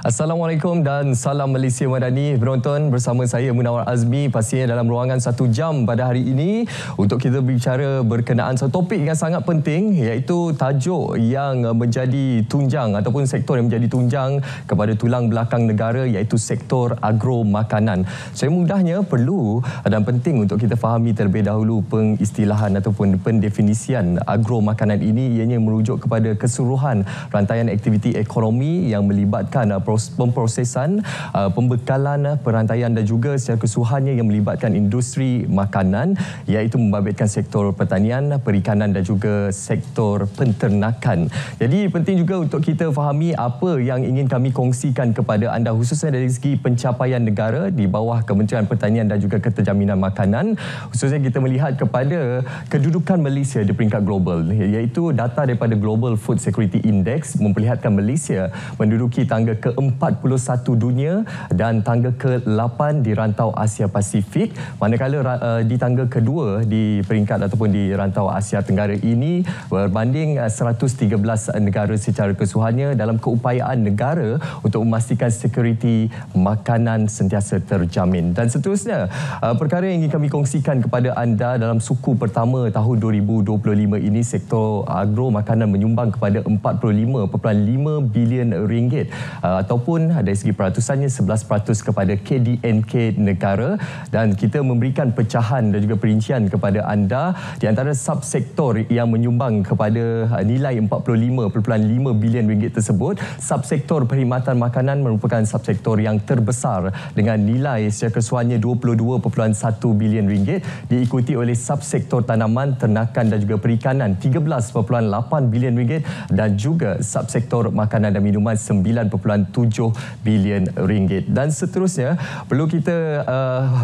Assalamualaikum dan salam Malaysia Madani. Penonton, bersama saya Munawar Azmi, pastinya dalam ruangan 1 jam pada hari ini untuk kita berbicara berkenaan satu topik yang sangat penting, iaitu tajuk yang menjadi tunjang ataupun sektor yang menjadi tunjang kepada tulang belakang negara, iaitu sektor agro makanan. Secara mudahnya perlu dan penting untuk kita fahami terlebih dahulu pengistilahan ataupun pendefinisian agro makanan ini. Ianya merujuk kepada keseluruhan rantaian aktiviti ekonomi yang melibatkan pemprosesan, pembekalan, perantaian dan juga secara keseluruhannya yang melibatkan industri makanan, iaitu membabitkan sektor pertanian, perikanan dan juga sektor penternakan. Jadi penting juga untuk kita fahami apa yang ingin kami kongsikan kepada anda, khususnya dari segi pencapaian negara di bawah Kementerian Pertanian dan juga Keterjaminan Makanan. Khususnya kita melihat kepada kedudukan Malaysia di peringkat global, iaitu data daripada Global Food Security Index memperlihatkan Malaysia menduduki tangga ke-41 dunia dan tangga ke-8 di rantau Asia Pasifik, manakala di tangga kedua di peringkat ataupun di rantau Asia Tenggara ini berbanding 113 negara secara keseluruhannya dalam keupayaan negara untuk memastikan sekuriti makanan sentiasa terjamin. Dan seterusnya, perkara yang ingin kami kongsikan kepada anda dalam suku pertama tahun 2025 ini, sektor agro makanan menyumbang kepada 45.5 bilion ringgit, ataupun dari segi peratusannya 11% kepada KDNK negara. Dan kita memberikan pecahan dan juga perincian kepada anda di antara subsektor yang menyumbang kepada nilai 45.5 bilion ringgit tersebut. Subsektor perkhidmatan makanan merupakan subsektor yang terbesar dengan nilai secara keseluruhannya 22.1 bilion ringgit, diikuti oleh subsektor tanaman, ternakan dan juga perikanan 13.8 bilion ringgit, dan juga subsektor makanan dan minuman 9.7 bilion ringgit. Dan seterusnya, perlu kita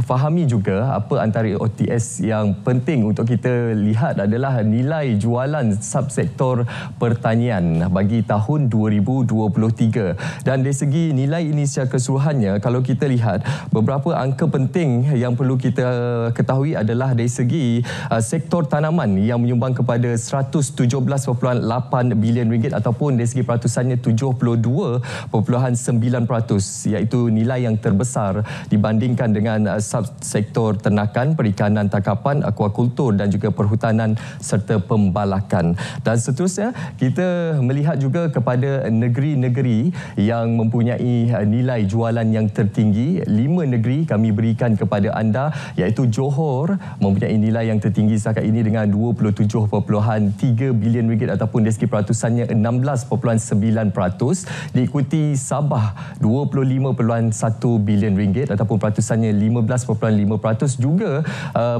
fahami juga apa antara OTS yang penting untuk kita lihat adalah nilai jualan subsektor pertanian bagi tahun 2023. Dan dari segi nilai ini secara keseluruhannya, kalau kita lihat beberapa angka penting yang perlu kita ketahui adalah dari segi sektor tanaman yang menyumbang kepada 117.8 bilion ringgit, ataupun dari segi peratusannya 72.9%, iaitu nilai yang terbesar dibandingkan dengan subsektor ternakan, perikanan, tangkapan, akuakultur dan juga perhutanan serta pembalakan. Dan seterusnya, kita melihat juga kepada negeri-negeri yang mempunyai nilai jualan yang tertinggi. 5 negeri kami berikan kepada anda, iaitu Johor mempunyai nilai yang tertinggi setakat ini dengan 27.3 bilion ringgit, ataupun dari segi peratusannya 16.9%, diikuti Sabah 25.1 bilion ringgit ataupun peratusannya 15.5%, juga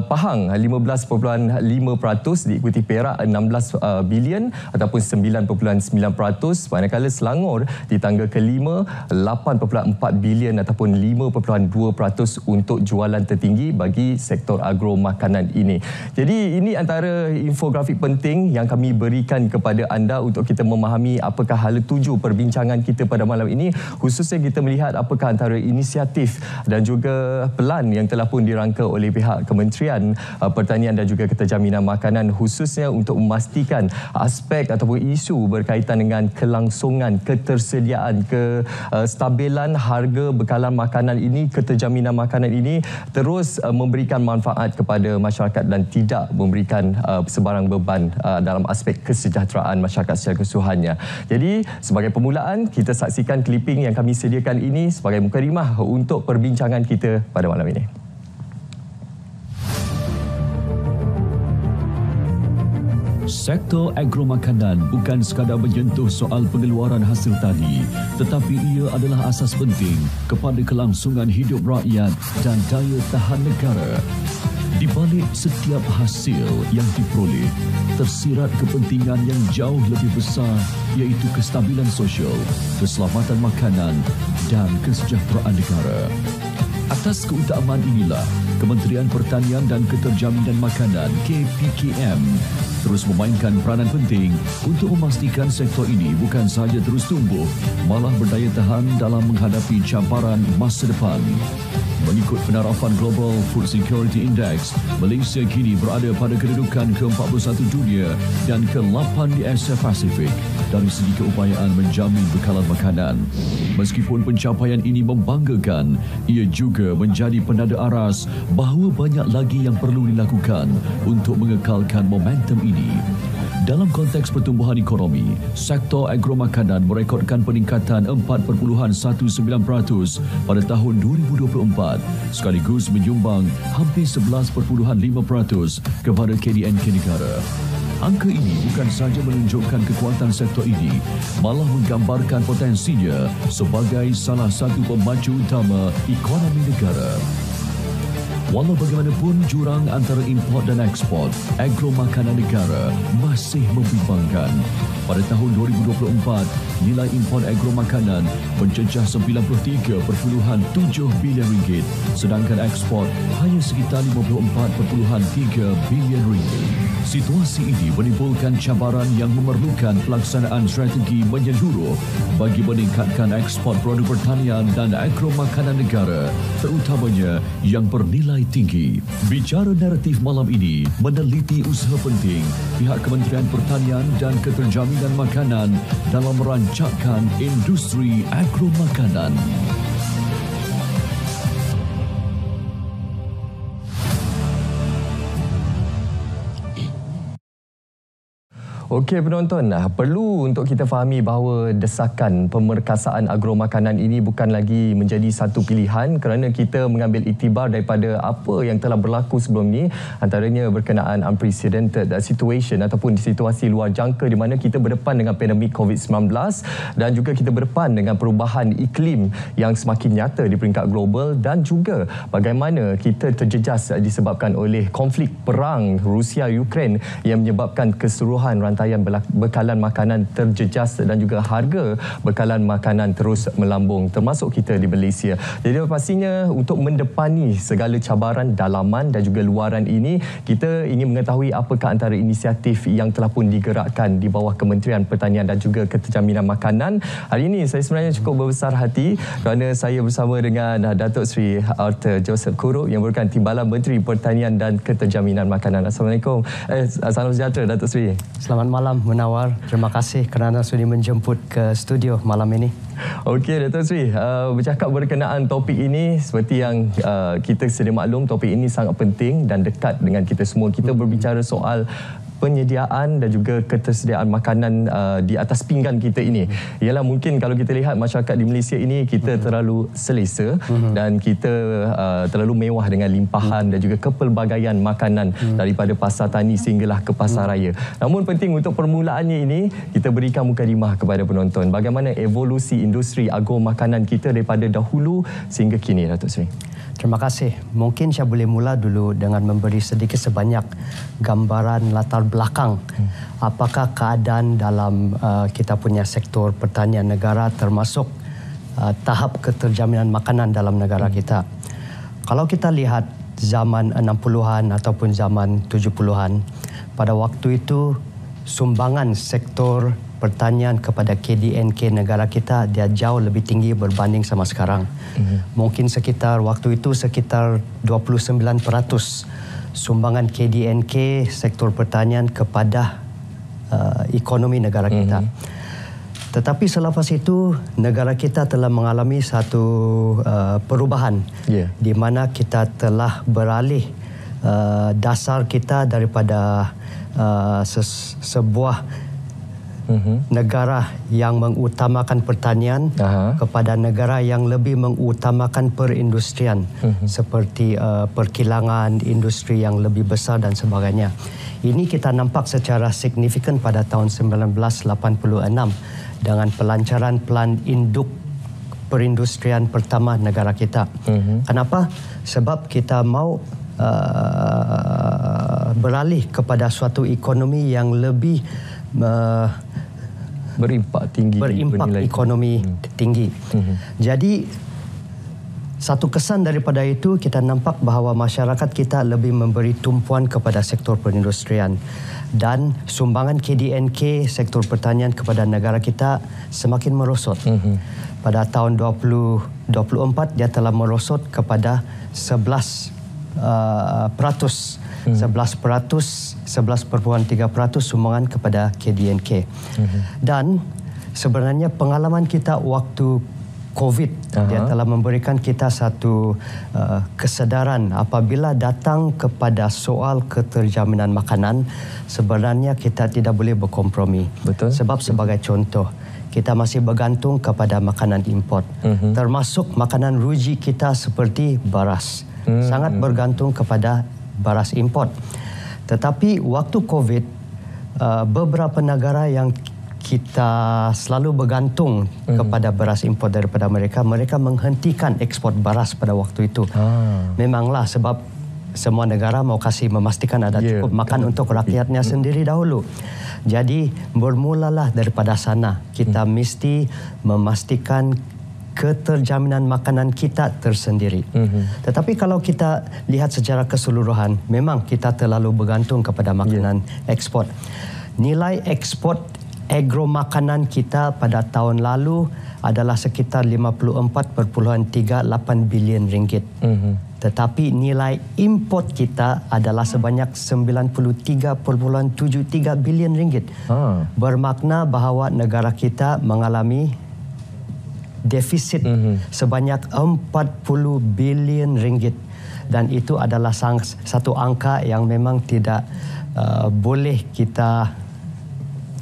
Pahang 15.5%, diikuti Perak 16 bilion ataupun 9.9%, manakala Selangor di tangga ke-5 8.4 bilion ataupun 5.2% untuk jualan tertinggi bagi sektor agro makanan ini. Jadi ini antara infografik penting yang kami berikan kepada anda untuk kita memahami apakah hala tuju perbincangan kita pada malam ini, khususnya kita melihat apakah antara inisiatif dan juga pelan yang telah pun dirangka oleh pihak Kementerian Pertanian dan juga Keterjaminan Makanan, khususnya untuk memastikan aspek ataupun isu berkaitan dengan kelangsungan, ketersediaan, kestabilan harga bekalan makanan ini, keterjaminan makanan ini terus memberikan manfaat kepada masyarakat dan tidak memberikan sebarang beban dalam aspek kesejahteraan masyarakat secara keseluruhannya. Jadi sebagai permulaan, kita saksikan kliping yang kami sediakan ini sebagai mukadimah untuk perbincangan kita pada malam ini. Sektor agro makanan bukan sekadar menyentuh soal pengeluaran hasil tani, tetapi ia adalah asas penting kepada kelangsungan hidup rakyat dan daya tahan negara. Di balik setiap hasil yang diperoleh, tersirat kepentingan yang jauh lebih besar, iaitu kestabilan sosial, keselamatan makanan dan kesejahteraan negara. Atas keutamaan inilah, Kementerian Pertanian dan Keterjaminan Makanan (KPKM) terus memainkan peranan penting untuk memastikan sektor ini bukan sahaja terus tumbuh, malah berdaya tahan dalam menghadapi cabaran masa depan. Mengikut penarafan Global Food Security Index, Malaysia kini berada pada kedudukan ke-41 dunia dan ke-8 di Asia Pasifik dari segi keupayaan menjamin bekalan makanan. Meskipun pencapaian ini membanggakan, ia juga menjadi penanda aras bahawa banyak lagi yang perlu dilakukan untuk mengekalkan momentum ini. Dalam konteks pertumbuhan ekonomi, sektor agromakanan merekodkan peningkatan 4.19% pada tahun 2024 sekaligus menyumbang hampir 11.5% kepada KDNK negara. Angka ini bukan sahaja menunjukkan kekuatan sektor ini, malah menggambarkan potensinya sebagai salah satu pemacu utama ekonomi negara. Walau bagaimanapun jurang antara import dan ekspor agromakanan negara masih membimbangkan. Pada tahun 2024, nilai import agromakanan mencecah 93.7 bilion ringgit, sedangkan ekspor hanya sekitar 54.3 bilion ringgit. Situasi ini menimbulkan cabaran yang memerlukan pelaksanaan strategi menyeluruh bagi meningkatkan ekspor produk pertanian dan agromakanan negara, terutamanya yang bernilai tinggi. Bicara naratif malam ini meneliti usaha penting pihak Kementerian Pertanian dan Keterjaminan Makanan dalam merancangkan industri agromakanan. Okey penonton, perlu untuk kita fahami bahawa desakan pemerkasaan agromakanan ini bukan lagi menjadi satu pilihan kerana kita mengambil iktibar daripada apa yang telah berlaku sebelum ini, antaranya berkenaan unprecedented situation ataupun situasi luar jangka di mana kita berdepan dengan pandemik COVID-19 dan juga kita berdepan dengan perubahan iklim yang semakin nyata di peringkat global dan juga bagaimana kita terjejas disebabkan oleh konflik perang Rusia-Ukraine yang menyebabkan keseluruhan rantaian bekalan makanan terjejas dan juga harga bekalan makanan terus melambung termasuk kita di Malaysia. Jadi pastinya untuk mendepani segala cabaran dalaman dan juga luaran ini, kita ingin mengetahui apakah antara inisiatif yang telah pun digerakkan di bawah Kementerian Pertanian dan juga Keterjaminan Makanan. Hari ini saya sebenarnya cukup berbesar hati kerana saya bersama dengan Datuk Seri Arthur Joseph Kuruk yang merupakan Timbalan Menteri Pertanian dan Keterjaminan Makanan. Assalamualaikum. Salam sejahtera Datuk Seri. Selamat malam Munawar. Terima kasih kerana sudi menjemput ke studio malam ini. Okey Datuk Seri, bercakap berkenaan topik ini, seperti yang kita sedia maklum, topik ini sangat penting dan dekat dengan kita semua. Kita berbicara soal penyediaan dan juga ketersediaan makanan di atas pinggan kita ini. Ialah mungkin kalau kita lihat masyarakat di Malaysia ini, kita terlalu selesa dan kita terlalu mewah dengan limpahan dan juga kepelbagaian makanan daripada pasar tani sehinggalah ke pasar raya. Namun penting untuk permulaannya ini, kita berikan mukadimah kepada penonton bagaimana evolusi industri agromakanan kita daripada dahulu sehingga kini, Datuk Seri. Terima kasih. Mungkin saya boleh mula dulu dengan memberi sedikit sebanyak gambaran latar belakang. Apakah keadaan dalam kita punya sektor pertanian negara termasuk tahap keterjaminan makanan dalam negara kita. Kalau kita lihat zaman 60-an ataupun zaman 70-an, pada waktu itu sumbangan sektor pertanian kepada KDNK negara kita dia jauh lebih tinggi berbanding sama sekarang. Mungkin waktu itu sekitar 29% sumbangan KDNK sektor pertanian kepada ekonomi negara kita. Tetapi selepas itu negara kita telah mengalami satu perubahan di mana kita telah beralih dasar kita daripada sebuah negara yang mengutamakan pertanian kepada negara yang lebih mengutamakan perindustrian seperti perkilangan, industri yang lebih besar dan sebagainya. Ini kita nampak secara signifikan pada tahun 1986 dengan pelancaran Plan Induk Perindustrian pertama negara kita. Kenapa? Sebab kita mau beralih kepada suatu ekonomi yang lebih berimpak ekonomi tinggi. Jadi Satu kesan daripada itu, kita nampak bahawa masyarakat kita lebih memberi tumpuan kepada sektor perindustrian dan sumbangan KDNK sektor pertanian kepada negara kita semakin merosot. Pada tahun 2024 dia telah merosot kepada 11%, 11.3% sumbangan kepada KDNK. Dan sebenarnya pengalaman kita waktu COVID dia telah memberikan kita satu kesedaran apabila datang kepada soal keterjaminan makanan, sebenarnya kita tidak boleh berkompromi. Betul. Sebab sebagai contoh, kita masih bergantung kepada makanan import, termasuk makanan ruji kita seperti beras. Sangat bergantung kepada beras import. Tetapi waktu COVID, beberapa negara yang kita selalu bergantung kepada beras import daripada mereka, mereka menghentikan ekspor beras pada waktu itu. Memanglah sebab semua negara mau kasih memastikan ada cukup makan untuk rakyatnya sendiri dahulu. Jadi bermulalah daripada sana. Kita mesti memastikan keterjaminan makanan kita tersendiri. Tetapi kalau kita lihat secara keseluruhan, memang kita terlalu bergantung kepada makanan ekspor. Nilai ekspor agro makanan kita pada tahun lalu adalah sekitar 54.38 bilion ringgit. Tetapi nilai import kita adalah sebanyak 93.73 bilion ringgit. Bermakna bahawa negara kita mengalami defisit sebanyak 40 bilion ringgit. Dan itu adalah satu angka yang memang tidak boleh kita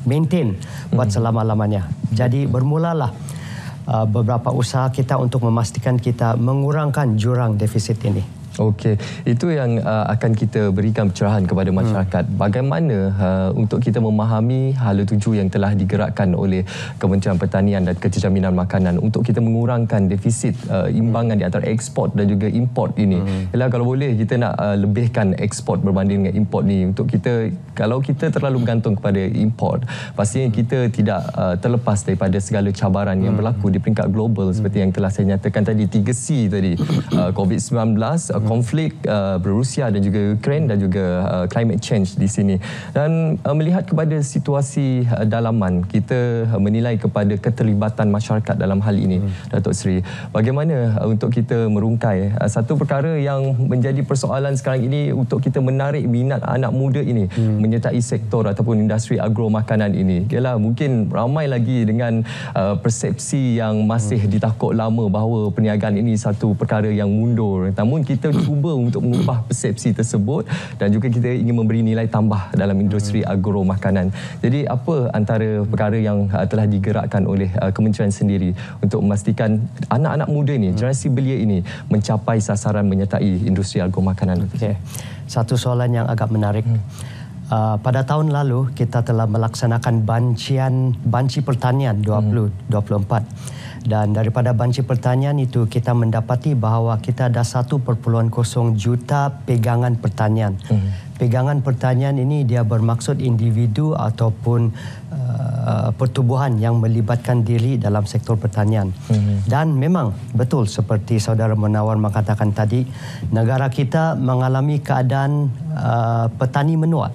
maintain buat selama-lamanya. Jadi bermulalah beberapa usaha kita untuk memastikan kita mengurangkan jurang defisit ini. Okey, itu yang akan kita berikan pencerahan kepada masyarakat. Bagaimana untuk kita memahami hala tuju yang telah digerakkan oleh Kementerian Pertanian dan Keterjaminan Makanan untuk kita mengurangkan defisit imbangan di antara ekspor dan juga import ini. Yalah, kalau boleh kita nak lebihkan ekspor berbanding dengan import ni. Untuk kita, kalau kita terlalu bergantung kepada import, pastinya kita tidak terlepas daripada segala cabaran yang berlaku di peringkat global seperti yang telah saya nyatakan tadi, 3C tadi, COVID-19, konflik Rusia dan juga Ukraine dan juga climate change di sini. Dan melihat kepada situasi dalaman, kita menilai kepada keterlibatan masyarakat dalam hal ini, Datuk Seri. Bagaimana untuk kita merungkai satu perkara yang menjadi persoalan sekarang ini untuk kita menarik minat anak muda ini menyertai sektor ataupun industri agro makanan ini. Yalah, mungkin ramai lagi dengan persepsi yang masih ditakut lama bahawa perniagaan ini satu perkara yang mundur. Namun kita cuba untuk mengubah persepsi tersebut dan juga kita ingin memberi nilai tambah dalam industri agro makanan. Jadi apa antara perkara yang telah digerakkan oleh kementerian sendiri untuk memastikan anak-anak muda ini, generasi belia ini mencapai sasaran menyertai industri agro makanan? Okay. Satu soalan yang agak menarik. Pada tahun lalu kita telah melaksanakan banci pertanian 2024. Dan daripada banci pertanian itu kita mendapati bahawa kita ada 1.0 juta pegangan pertanian. Pegangan pertanian ini dia bermaksud individu ataupun pertubuhan yang melibatkan diri dalam sektor pertanian. Dan memang betul seperti saudara Munawar mengatakan tadi, negara kita mengalami keadaan petani menua,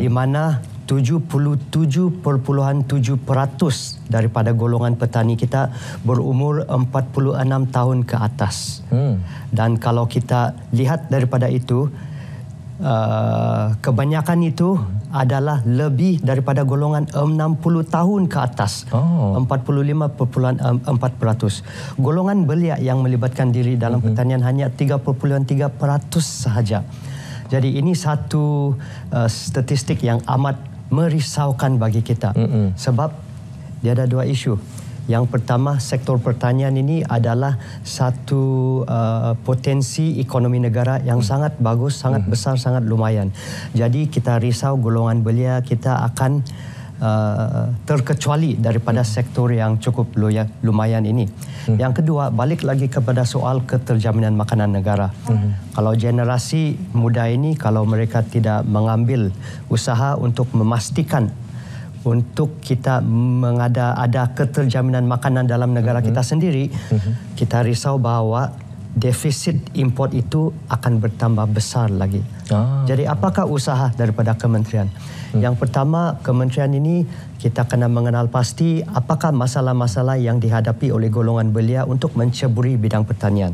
di mana 77.7% daripada golongan petani kita berumur 46 tahun ke atas. Dan kalau kita lihat daripada itu, kebanyakan itu adalah lebih daripada golongan 60 tahun ke atas. 45.4%. Golongan belia yang melibatkan diri dalam pertanian hanya 3.3% sahaja. Jadi ini satu statistik yang amat merisaukan bagi kita. Sebab dia ada dua isu. Yang pertama, sektor pertanian ini adalah satu potensi ekonomi negara yang sangat bagus, sangat besar, sangat lumayan. Jadi kita risau golongan belia kita akan terkecuali daripada sektor yang cukup lumayan ini. Yang kedua, balik lagi kepada soal keterjaminan makanan negara. Kalau generasi muda ini, kalau mereka tidak mengambil usaha untuk memastikan untuk kita ada keterjaminan makanan dalam negara kita sendiri, kita risau bahawa defisit import itu akan bertambah besar lagi. Jadi apakah usaha daripada kementerian? Yang pertama, kementerian ini kita kena mengenal pasti apakah masalah-masalah yang dihadapi oleh golongan belia untuk menceburi bidang pertanian.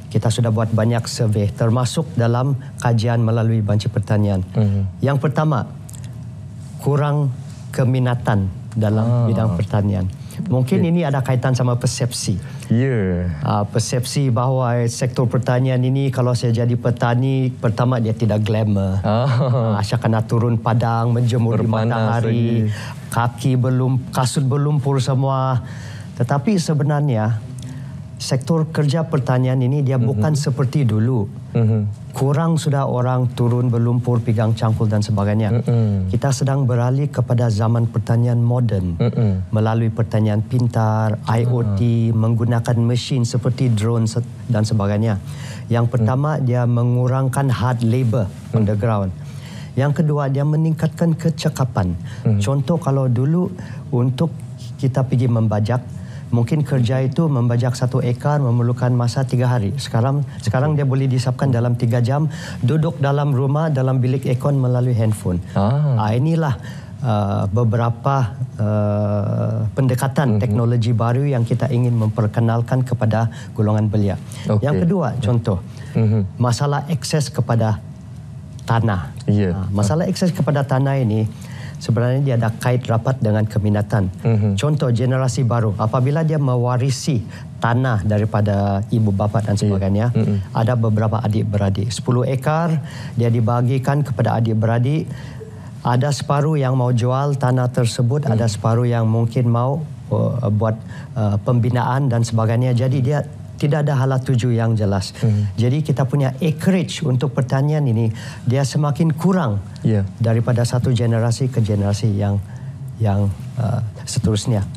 Kita sudah buat banyak survei termasuk dalam kajian melalui Banci Pertanian. Yang pertama, kurang keminatan dalam bidang pertanian. Mungkin ini ada kaitan sama persepsi. Persepsi bahawa sektor pertanian ini kalau saya jadi petani, pertama dia tidak glamour. Saya kena turun padang, menjemur di matahari, kaki kasut berlumpur semua. Tetapi sebenarnya sektor kerja pertanian ini dia bukan seperti dulu. Kurang sudah orang turun berlumpur, pegang cangkul dan sebagainya. Kita sedang beralih kepada zaman pertanian moden melalui pertanian pintar, IoT, menggunakan mesin seperti drone dan sebagainya. Yang pertama, dia mengurangkan hard labor on the ground. Yang kedua, dia meningkatkan kecekapan. Contoh kalau dulu untuk kita pergi membajak, mungkin kerja itu membajak 1 ekar memerlukan masa 3 hari. Sekarang dia boleh disahkan dalam 3 jam, duduk dalam rumah, dalam bilik aircon melalui handphone. Inilah beberapa pendekatan teknologi baru yang kita ingin memperkenalkan kepada golongan belia. Yang kedua, contoh, masalah akses kepada tanah. Masalah akses kepada tanah ini sebenarnya dia ada kait rapat dengan keminatan. Contoh generasi baru, apabila dia mewarisi tanah daripada ibu bapa dan sebagainya, ada beberapa adik-beradik. 10 ekar, dia dibagikan kepada adik-beradik. Ada separuh yang mau jual tanah tersebut, ada separuh yang mungkin mau buat pembinaan dan sebagainya. Jadi dia tidak ada hala tuju yang jelas. Jadi kita punya acreage untuk pertanian ini, dia semakin kurang daripada satu generasi ke generasi yang seterusnya.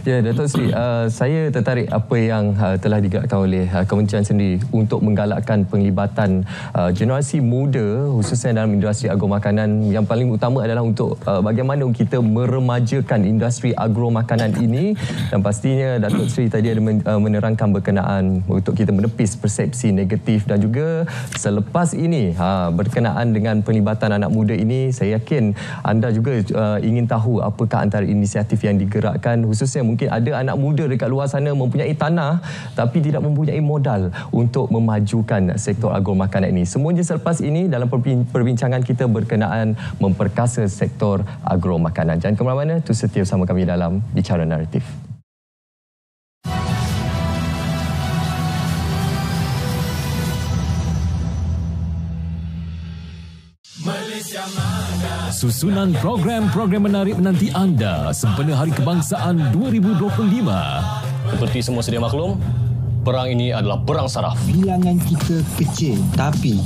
Datuk Seri, saya tertarik apa yang telah digerakkan oleh kementerian sendiri untuk menggalakkan penglibatan generasi muda khususnya dalam industri agromakanan. Yang paling utama adalah untuk bagaimana kita meremajakan industri agromakanan ini, dan pastinya Datuk Seri tadi ada menerangkan berkenaan untuk kita menepis persepsi negatif, dan juga selepas ini berkenaan dengan penglibatan anak muda ini, saya yakin anda juga ingin tahu apakah antara inisiatif yang digerakkan, khususnya mungkin ada anak muda dekat luar sana mempunyai tanah tapi tidak mempunyai modal untuk memajukan sektor agromakanan ini. Semuanya selepas ini dalam perbincangan kita berkenaan memperkasa sektor agromakanan. Jangan ke mana-mana, tu setia bersama kami dalam Bicara Naratif. Susunan program-program menarik menanti anda sempena Hari Kebangsaan 2025. Seperti semua sedia maklum, perang ini adalah perang saraf. Bilangan kita kecil, tapi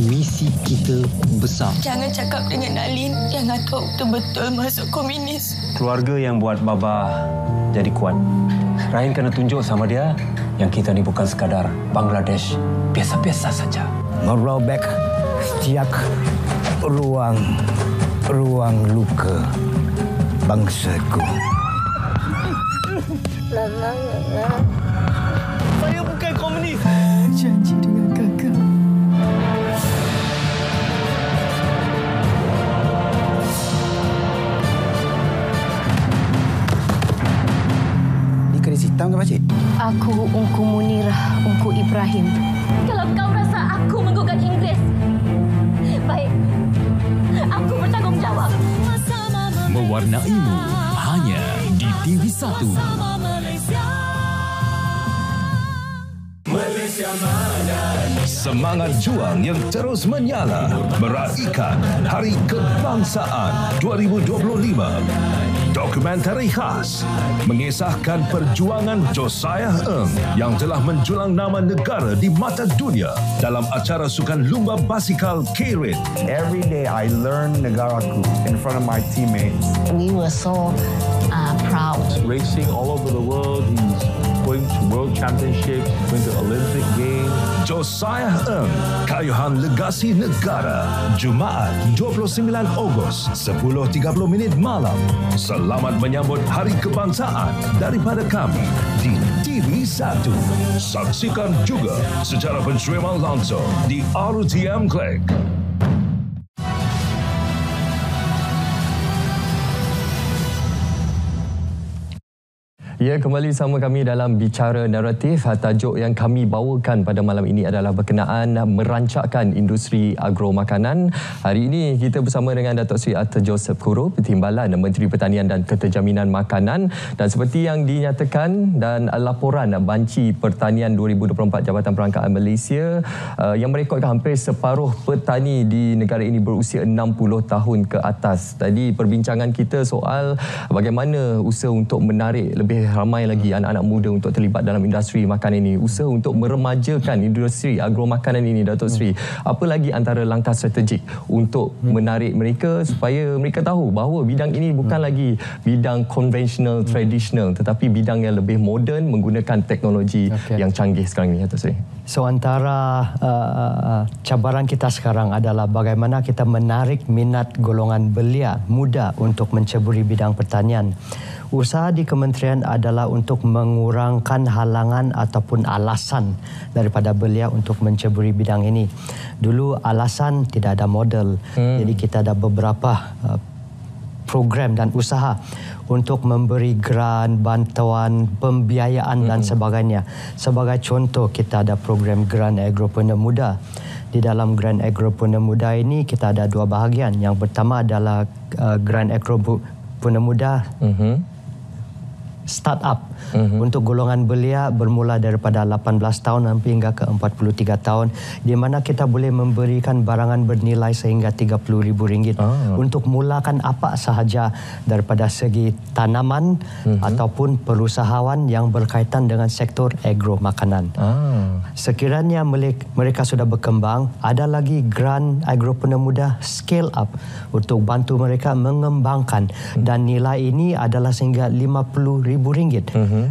misi kita besar. Jangan cakap dengan Alin yang Atok betul-betul masuk komunis. Keluarga yang buat Baba jadi kuat. Rahim kena tunjuk sama dia yang kita ni bukan sekadar Bangladesh biasa-biasa saja. Merobek setiap ruang luka bangsaku. Saya bukan komunis. Janji dengan kakak. Ni keris hitam ke pakcik? Aku Ungku Munirah, Ungku Ibrahim. Kalau kau rasa aku menggugat Inggeris, baik. Aku bertanggungjawab. Mewarnaimu hanya di TV1. Semangat juang yang terus menyala meraihkan Hari Kebangsaan 2025. Dokumentari khas mengisahkan perjuangan Josiah Ng yang telah menjulang nama negara di mata dunia dalam acara sukan lumba basikal K-Rit. Every day I learn negaraku in front of my teammates. We were so proud. Racing all over the world, he's going to World Championships, going to Olympic Games. Josiah Ng, Kayuhan Legasi Negara, Jumaat 29 Ogos, 10.30 malam. Selamat menyambut Hari Kebangsaan daripada kami di TV1. Saksikan juga secara pencuitan langsung di RTM Klik. Ya, kembali sama kami dalam Bicara Naratif. Tajuk yang kami bawakan pada malam ini adalah berkenaan merancakkan industri agro makanan. Hari ini kita bersama dengan Datuk Seri Arthur Joseph Kuro, Timbalan Menteri Pertanian dan Keterjaminan Makanan. Dan seperti yang dinyatakan dan laporan Banci Pertanian 2024 Jabatan Perangkaan Malaysia yang merekodkan hampir separuh petani di negara ini berusia 60 tahun ke atas. Tadi perbincangan kita soal bagaimana usaha untuk menarik lebih ramai lagi anak-anak muda untuk terlibat dalam industri makanan ini, usaha untuk meremajakan industri agro makanan ini, Datuk Seri. Apa lagi antara langkah strategik untuk menarik mereka supaya mereka tahu bahawa bidang ini bukan lagi bidang konvensional, tradisional, tetapi bidang yang lebih moden menggunakan teknologi yang canggih sekarang ini, Datuk Seri. So antara cabaran kita sekarang adalah bagaimana kita menarik minat golongan belia muda untuk menceburi bidang pertanian. Usaha di kementerian adalah untuk mengurangkan halangan ataupun alasan daripada belia untuk menceburi bidang ini. Dulu alasan tidak ada modal. Jadi kita ada beberapa program dan usaha untuk memberi grant, bantuan, pembiayaan dan sebagainya. Sebagai contoh, kita ada program Grant Agropreneur Muda. Di dalam Grant Agropreneur Muda ini kita ada dua bahagian. Yang pertama adalah Grant Agropreneur Muda startup untuk golongan belia bermula daripada 18 tahun sampai hingga ke 43 tahun, di mana kita boleh memberikan barangan bernilai sehingga RM30,000 untuk mulakan apa sahaja daripada segi tanaman ataupun perusahaan yang berkaitan dengan sektor agro makanan. Sekiranya mereka sudah berkembang, ada lagi Grant Agropreneur Muda Scale Up untuk bantu mereka mengembangkan, dan nilai ini adalah sehingga RM50,000.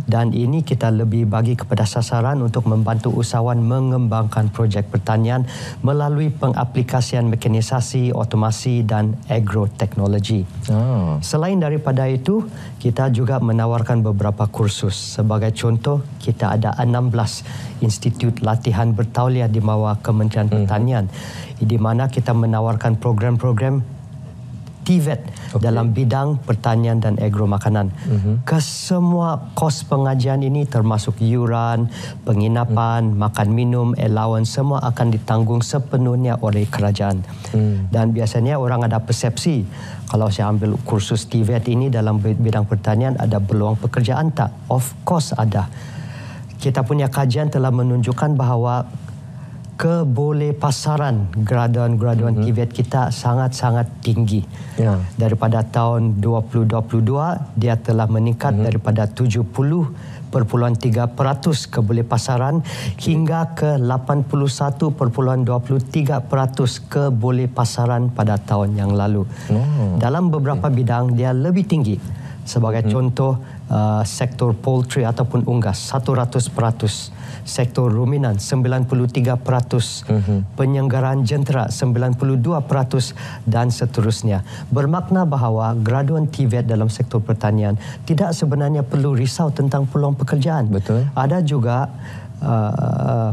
Dan ini kita lebih bagi kepada sasaran untuk membantu usahawan mengembangkan projek pertanian melalui pengaplikasian mekanisasi, otomasi dan agroteknologi. Selain daripada itu, kita juga menawarkan beberapa kursus. Sebagai contoh, kita ada 16 institut latihan bertauliah di bawah Kementerian Pertanian, di mana kita menawarkan program-program TVET dalam bidang pertanian dan agro makanan. Kesemua kos pengajian ini termasuk yuran, penginapan, makan minum, allowance, semua akan ditanggung sepenuhnya oleh kerajaan. Dan biasanya orang ada persepsi, kalau saya ambil kursus TVET ini dalam bidang pertanian ada peluang pekerjaan tak? Of course ada. Kita punya kajian telah menunjukkan bahawa kebolehpasaran graduan-graduan TVET kita sangat-sangat tinggi. Daripada tahun 2022, dia telah meningkat daripada 70.3% kebolehpasaran hingga ke 81.23% kebolehpasaran pada tahun yang lalu. Dalam beberapa bidang dia lebih tinggi. Sebagai contoh, sektor poultry ataupun unggas 100%, sektor ruminan 93%, penyelenggaraan jentera 92% dan seterusnya. Bermakna bahawa graduan TVET dalam sektor pertanian tidak sebenarnya perlu risau tentang peluang pekerjaan. Ada juga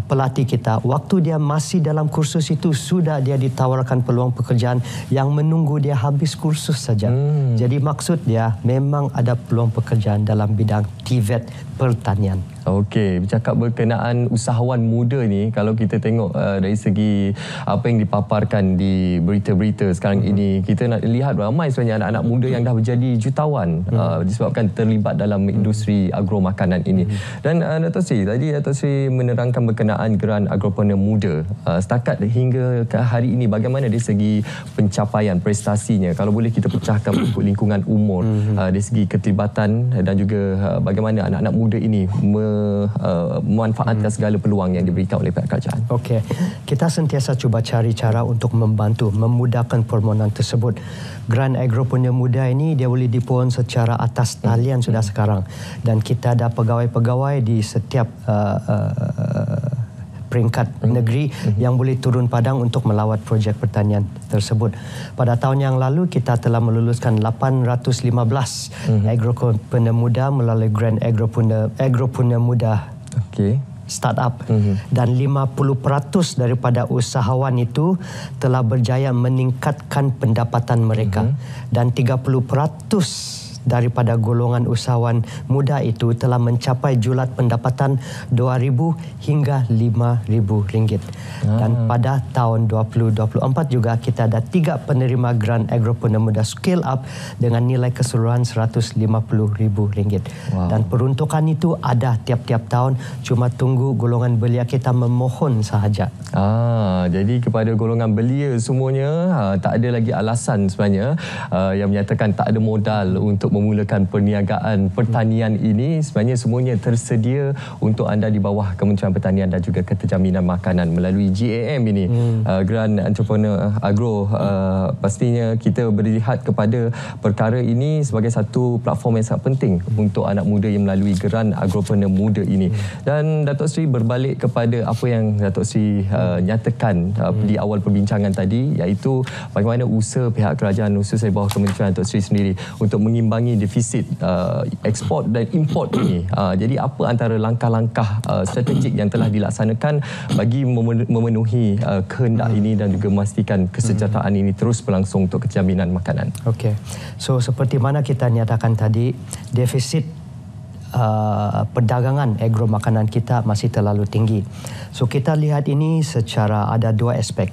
pelatih kita, waktu dia masih dalam kursus itu sudah dia ditawarkan peluang pekerjaan yang menunggu dia habis kursus saja. Jadi maksud dia memang ada peluang pekerjaan dalam bidang TVET pertanian. Okey, bercakap berkenaan usahawan muda ni, kalau kita tengok dari segi apa yang dipaparkan di berita-berita sekarang ini, kita nak lihat ramai sebenarnya anak-anak muda yang dah menjadi jutawan disebabkan terlibat dalam industri agro makanan ini. Dan Datuk Seri, tadi Datuk Seri menerangkan berkenaan Grant Agropreneur Muda. Setakat hingga ke hari ini, bagaimana dari segi pencapaian prestasinya? Kalau boleh kita pecahkan untuk lingkungan umur, dari segi keterlibatan dan juga bagaimana anak-anak muda ini memanfaatkan segala peluang yang diberikan oleh pihak kerajaan. Okey, kita sentiasa cuba cari cara untuk membantu, memudahkan permohonan tersebut. Grant Agropreneur Muda ini dia boleh dipohon secara atas talian sudah sekarang, dan kita ada pegawai-pegawai di setiap peringkat negeri yang boleh turun padang untuk melawat projek pertanian tersebut. Pada tahun yang lalu kita telah meluluskan 815 agropreneur muda melalui Grand Agropreneur Muda startup dan 50% daripada usahawan itu telah berjaya meningkatkan pendapatan mereka dan 30% daripada golongan usahawan muda itu telah mencapai julat pendapatan RM2,000 hingga RM5,000. Dan pada tahun 2024 juga kita ada 3 penerima Grand Agropreneur Muda Scale Up dengan nilai keseluruhan RM150,000. Dan peruntukan itu ada tiap-tiap tahun, cuma tunggu golongan belia kita memohon sahaja. Jadi kepada golongan belia semuanya, tak ada lagi alasan sebenarnya yang menyatakan tak ada modal untuk memulakan perniagaan pertanian ini. Sebenarnya semuanya tersedia untuk anda di bawah Kementerian Pertanian dan juga Keterjaminan Makanan melalui GAM ini, Grand Entrepreneur Agro. Pastinya kita berlihat kepada perkara ini sebagai satu platform yang sangat penting untuk anak muda yang melalui Grand Agropreneur Muda ini. Dan Datuk Seri berbalik kepada apa yang Datuk Seri nyatakan di awal perbincangan tadi, iaitu bagaimana usaha pihak kerajaan khususnya di bawah Kementerian Datuk Seri sendiri untuk mengimbangi defisit ekspor dan import ini. Jadi apa antara langkah-langkah strategik yang telah dilaksanakan bagi memenuhi kehendak ini dan juga memastikan kesejahteraan ini terus berlangsung untuk kejaminan makanan? Okey. So seperti mana kita nyatakan tadi, defisit perdagangan agro makanan kita masih terlalu tinggi. So kita lihat ini secara ada 2 aspek.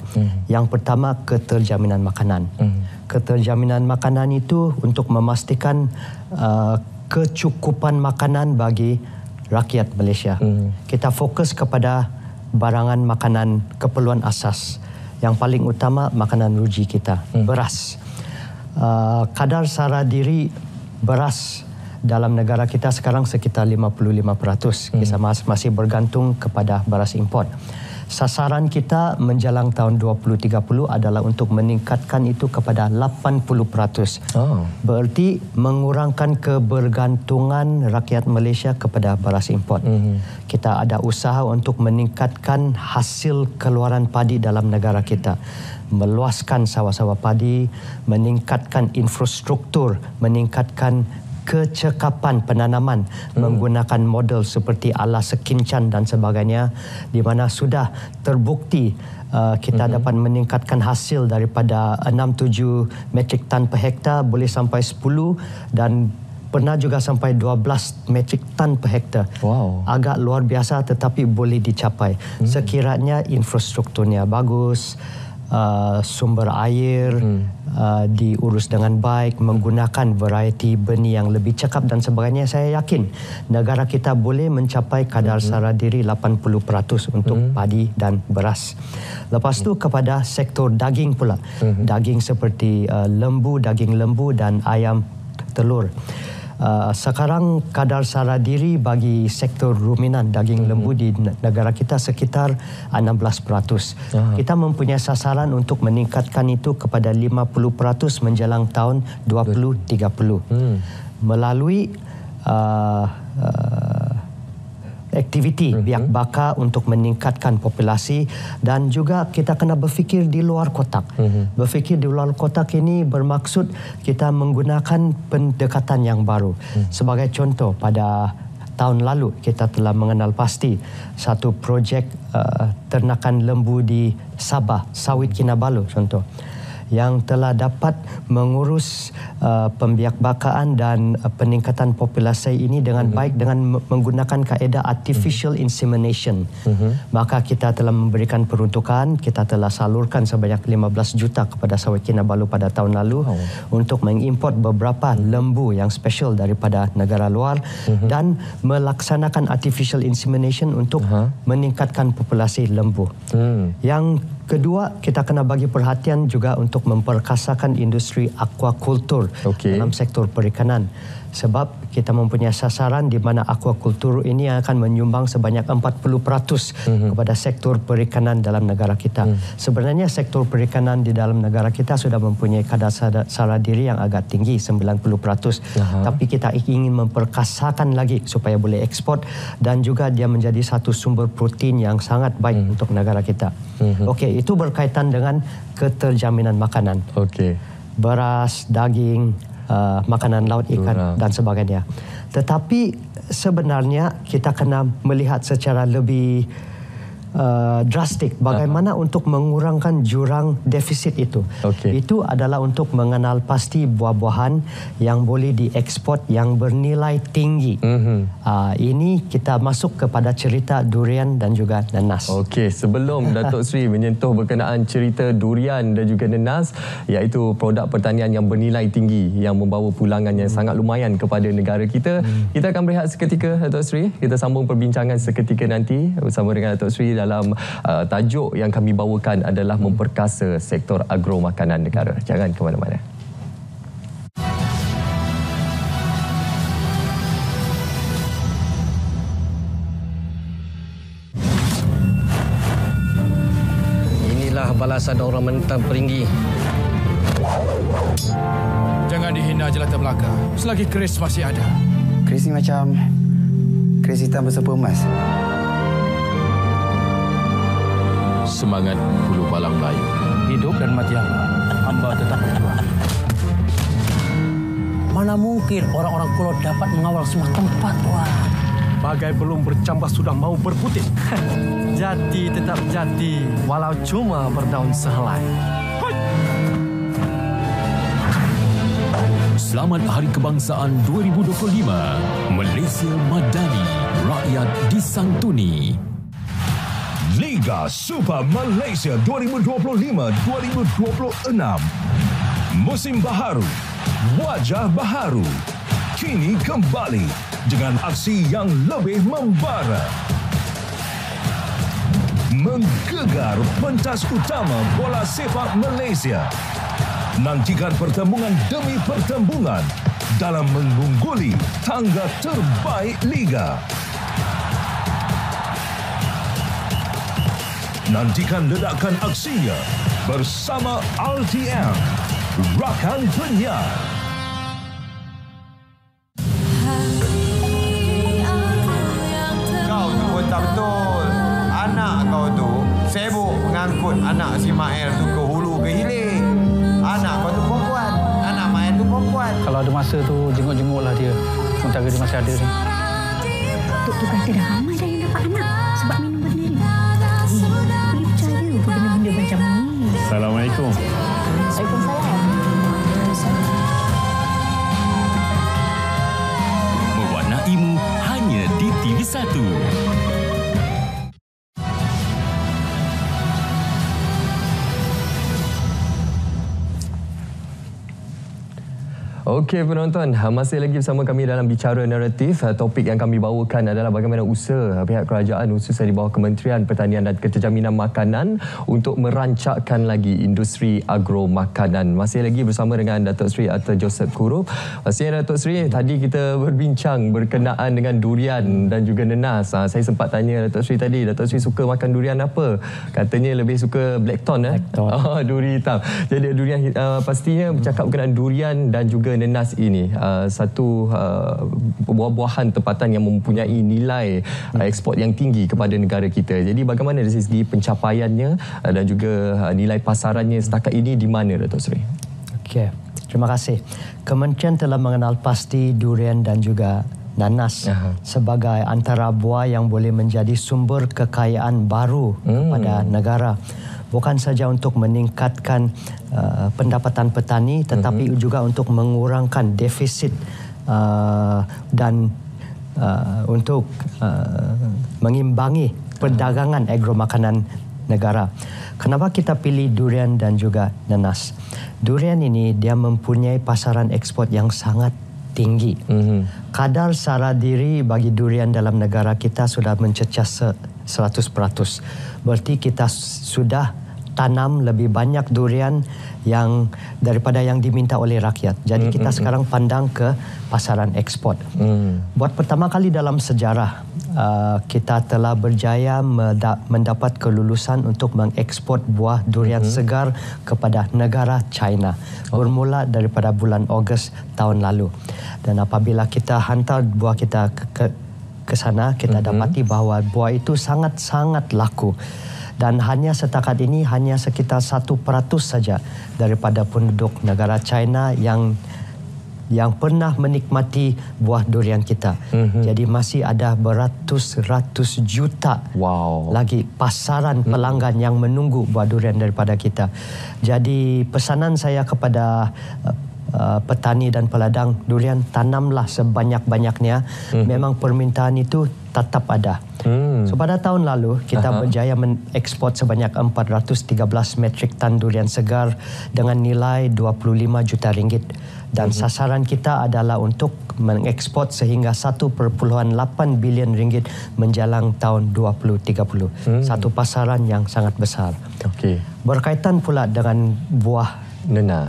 Yang pertama, keterjaminan makanan. Keterjaminan makanan itu untuk memastikan kecukupan makanan bagi rakyat Malaysia. Kita fokus kepada barangan makanan keperluan asas. Yang paling utama makanan ruji kita, beras. Kadar sara diri beras dalam negara kita sekarang sekitar 55%. Kita masih bergantung kepada beras import. Sasaran kita menjelang tahun 2030 adalah untuk meningkatkan itu kepada 80%. Berarti mengurangkan kebergantungan rakyat Malaysia kepada beras import. Kita ada usaha untuk meningkatkan hasil keluaran padi dalam negara kita. Meluaskan sawah-sawah padi, meningkatkan infrastruktur, meningkatkan kecekapan penanaman menggunakan model seperti ala sekincan dan sebagainya, di mana sudah terbukti kita dapat meningkatkan hasil daripada 6-7 metrik tan per hektar boleh sampai 10 dan pernah juga sampai 12 metrik tan per hektar. Agak luar biasa tetapi boleh dicapai sekiranya infrastrukturnya bagus, sumber air diurus dengan baik, menggunakan varieti benih yang lebih cekap dan sebagainya. Saya yakin negara kita boleh mencapai kadar sara diri 80% untuk padi dan beras. Lepas tu kepada sektor daging pula. Daging seperti lembu, daging lembu dan ayam telur. Sekarang kadar sara diri bagi sektor ruminan daging lembu di negara kita sekitar 16%. Kita mempunyai sasaran untuk meningkatkan itu kepada 50% menjelang tahun 2030 melalui aktiviti biak baka untuk meningkatkan populasi dan juga kita kena berfikir di luar kotak. Berfikir di luar kotak ini bermaksud kita menggunakan pendekatan yang baru. Sebagai contoh, pada tahun lalu kita telah mengenal pasti satu projek ternakan lembu di Sabah, Sawit Kinabalu contoh, yang telah dapat mengurus pembiakbakaan dan peningkatan populasi ini dengan baik dengan menggunakan kaedah artificial insemination. Maka kita telah memberikan peruntukan, kita telah salurkan sebanyak 15 juta kepada Sawit Kinabalu pada tahun lalu untuk mengimport beberapa lembu yang special daripada negara luar dan melaksanakan artificial insemination untuk meningkatkan populasi lembu. Yang kedua, kita kena bagi perhatian juga untuk memperkasakan industri aquakultur dalam sektor perikanan. Sebab kita mempunyai sasaran di mana aquaculture ini akan menyumbang sebanyak 40% kepada sektor perikanan dalam negara kita. Sebenarnya sektor perikanan di dalam negara kita sudah mempunyai kadar salah diri yang agak tinggi, 90%. Tapi kita ingin memperkasakan lagi supaya boleh ekspor, dan juga dia menjadi satu sumber protein yang sangat baik untuk negara kita. Okey, itu berkaitan dengan keterjaminan makanan. Beras, daging, makanan laut, ikan dan sebagainya. Tetapi sebenarnya kita kena melihat secara lebih drastik bagaimana untuk mengurangkan jurang defisit itu. Itu adalah untuk mengenal pasti buah-buahan yang boleh diekspor yang bernilai tinggi. Ini kita masuk kepada cerita durian dan juga nanas. Okey, sebelum Datuk Seri menyentuh berkenaan cerita durian dan juga nanas, iaitu produk pertanian yang bernilai tinggi yang membawa pulangan yang sangat lumayan kepada negara kita, kita akan berehat seketika, Datuk Seri. Kita sambung perbincangan seketika nanti bersama dengan Datuk Seri dalam tajuk yang kami bawakan adalah memperkasa sektor agro makanan negara. Jangan ke mana-mana. Inilah balasan orang menentang peringgi. Jangan dihina jelata belaka. Selagi keris masih ada. Keris ni macam keris hitam bersepa emas. Semangat Bulu Balang Melayu. Hidup dan mati hamba tetap berjuang. Mana mungkin orang-orang Kulau dapat mengawal semua tempat, Tuan. Bagai belum bercambah sudah mau berputih. Jati tetap jati, walau cuma berdaun sehelai. Selamat Hari Kebangsaan 2025. Malaysia Madani, rakyat disantuni. Liga Super Malaysia 2025-2026. Musim baharu, wajah baharu. Kini kembali dengan aksi yang lebih membara. Menggegar pentas utama bola sepak Malaysia. Nantikan pertembungan demi pertembungan dalam mengungguli tangga terbaik Liga. Nantikan ledakan aksinya bersama RTM, rakan penyiar. Kau tu pun tak betul. Anak kau tu sibuk mengangkut anak si Mael tu ke hulu ke hilir. Anak kau tu perempuan. Anak Mael tu perempuan. Kalau ada masa tu jenguk-jenguklah dia. Sementara dia masih ada ni. Doktor kata dah ramai dah yang dapat anak sebab minum benda ni. Boleh percaya ke benda-benda macam ni? Assalamualaikum. Waalaikumsalam. Mewarnaimu hanya di TV1. Okey penonton, masih lagi bersama kami dalam Bicara Naratif. Topik yang kami bawakan adalah bagaimana usaha pihak kerajaan khususnya di bawah Kementerian Pertanian dan Keterjaminan Makanan untuk merancakkan lagi industri agro makanan. Masih lagi bersama dengan Datuk Seri Arthur Joseph Kurup. Maksudnya Datuk Seri, tadi kita berbincang berkenaan dengan durian dan juga nanas. Saya sempat tanya Datuk Seri tadi, Datuk Seri suka makan durian apa? Katanya lebih suka blackthorn. Duri hitam. Jadi durian pastinya bercakap berkenaan durian dan juga nanas ini satu buah-buahan tempatan yang mempunyai nilai ekspor yang tinggi kepada negara kita. Jadi bagaimana dari segi pencapaiannya dan juga nilai pasarannya setakat ini di mana, Datuk Seri? Okey, terima kasih. Kementerian telah mengenal pasti durian dan juga nanas sebagai antara buah yang boleh menjadi sumber kekayaan baru kepada negara. Bukan saja untuk meningkatkan pendapatan petani, tetapi juga untuk mengurangkan defisit dan untuk mengimbangi perdagangan agro makanan negara. Kenapa kita pilih durian dan juga nanas? Durian ini dia mempunyai pasaran ekspor yang sangat tinggi. Kadar sara diri bagi durian dalam negara kita sudah mencecah 100%. Berarti kita sudah tanam lebih banyak durian yang daripada yang diminta oleh rakyat. Jadi kita sekarang pandang ke pasaran ekspor. Buat pertama kali dalam sejarah, kita telah berjaya mendapat kelulusan untuk mengekspor buah durian segar kepada negara China. Bermula daripada bulan Ogos tahun lalu. Dan apabila kita hantar buah kita ke sana, kita dapati bahawa buah itu sangat-sangat laku. Dan hanya setakat ini hanya sekitar 1% saja daripada penduduk negara China yang pernah menikmati buah durian kita. Jadi masih ada beratus-ratus juta lagi pasaran pelanggan yang menunggu buah durian daripada kita. Jadi pesanan saya kepada petani dan peladang durian, tanamlah sebanyak-banyaknya. Memang permintaan itu tetap ada. So pada tahun lalu kita berjaya mengekspor sebanyak 413 metrik tan durian segar dengan nilai 25 juta ringgit. Dan sasaran kita adalah untuk mengekspor sehingga 1.8 bilion ringgit menjelang tahun 2030. Satu pasaran yang sangat besar. Berkaitan pula dengan buah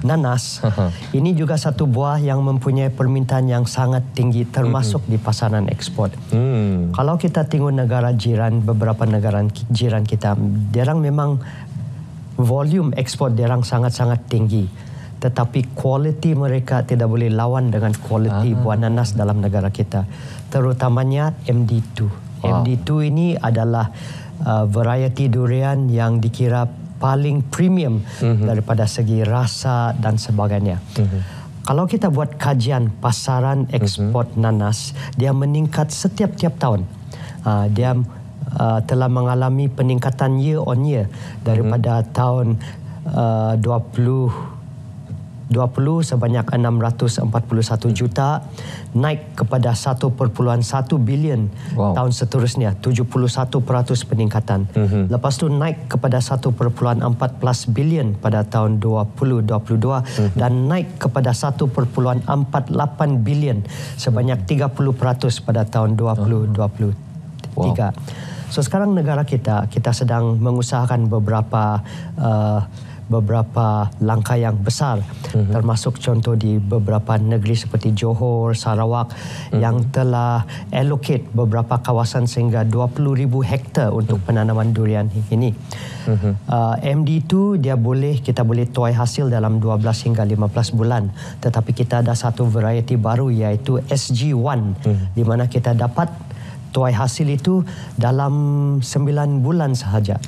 nanas, ini juga satu buah yang mempunyai permintaan yang sangat tinggi termasuk di pasaran ekspor. Kalau kita tengok negara jiran, beberapa negara jiran kita, diorang memang volume ekspor diorang sangat-sangat tinggi. Tetapi kualiti mereka tidak boleh lawan dengan kualiti buah nanas dalam negara kita. Terutamanya MD2. MD2 ini adalah variety durian yang dikira paling premium daripada segi rasa dan sebagainya. Kalau kita buat kajian pasaran ekspor nanas, dia meningkat setiap-tiap tahun. Dia telah mengalami peningkatan year on year daripada tahun 2020 sebanyak 641 juta, naik kepada 1.1 bilion tahun seterusnya, 71% peningkatan. Lepas tu naik kepada 1.14 bilion pada tahun 2022 dan naik kepada 1.48 bilion sebanyak 30% pada tahun 2023. So sekarang negara kita sedang mengusahakan beberapa langkah yang besar, termasuk contoh di beberapa negeri seperti Johor, Sarawak yang telah allocate beberapa kawasan sehingga 20,000 hektar untuk penanaman durian ini. MD2 kita boleh tuai hasil dalam 12 hingga 15 bulan, tetapi kita ada satu variety baru iaitu SG1 di mana kita dapat tuai hasil itu dalam 9 bulan sahaja.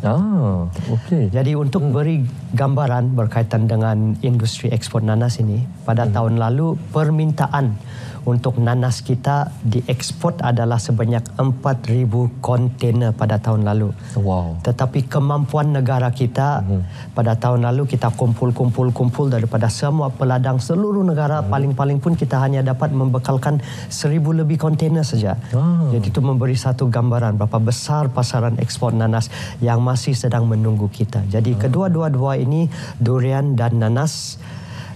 Jadi untuk beri gambaran berkaitan dengan industri ekspor nanas ini, pada tahun lalu permintaan untuk nanas kita diekspor adalah sebanyak 4,000 kontainer pada tahun lalu. Tetapi kemampuan negara kita pada tahun lalu kita kumpul daripada semua peladang seluruh negara, paling-paling pun kita hanya dapat membekalkan 1,000 lebih kontainer saja. Jadi itu memberi satu gambaran berapa besar pasaran ekspor nanas yang masih sedang menunggu kita. Jadi kedua-dua ini, durian dan nanas,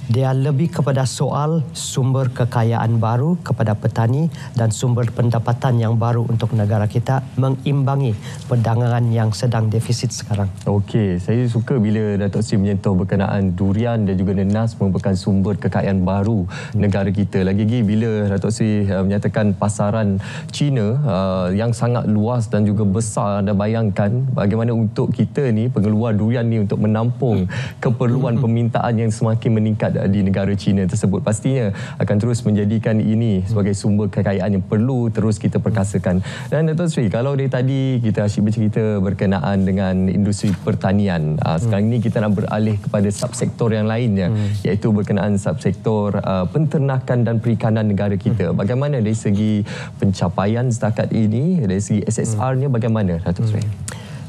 dia lebih kepada soal sumber kekayaan baru kepada petani dan sumber pendapatan yang baru untuk negara kita mengimbangi perdagangan yang sedang defisit sekarang. Okey, saya suka bila Datuk Sri menyentuh berkenaan durian dan juga nanas merupakan sumber kekayaan baru negara kita. Lagi-lagi bila Datuk Sri menyatakan pasaran China yang sangat luas dan juga besar, anda bayangkan bagaimana untuk kita ni pengeluar durian ni untuk menampung keperluan permintaan yang semakin meningkat di negara China tersebut, pastinya akan terus menjadikan ini sebagai sumber kekayaan yang perlu terus kita perkasakan. Dan Datuk Sri, kalau dari tadi kita asyik bercerita berkenaan dengan industri pertanian, sekarang ini kita nak beralih kepada subsektor yang lainnya, iaitu berkenaan subsektor penternakan dan perikanan negara kita. Bagaimana dari segi pencapaian setakat ini, dari segi SSR-nya bagaimana, Datuk Sri?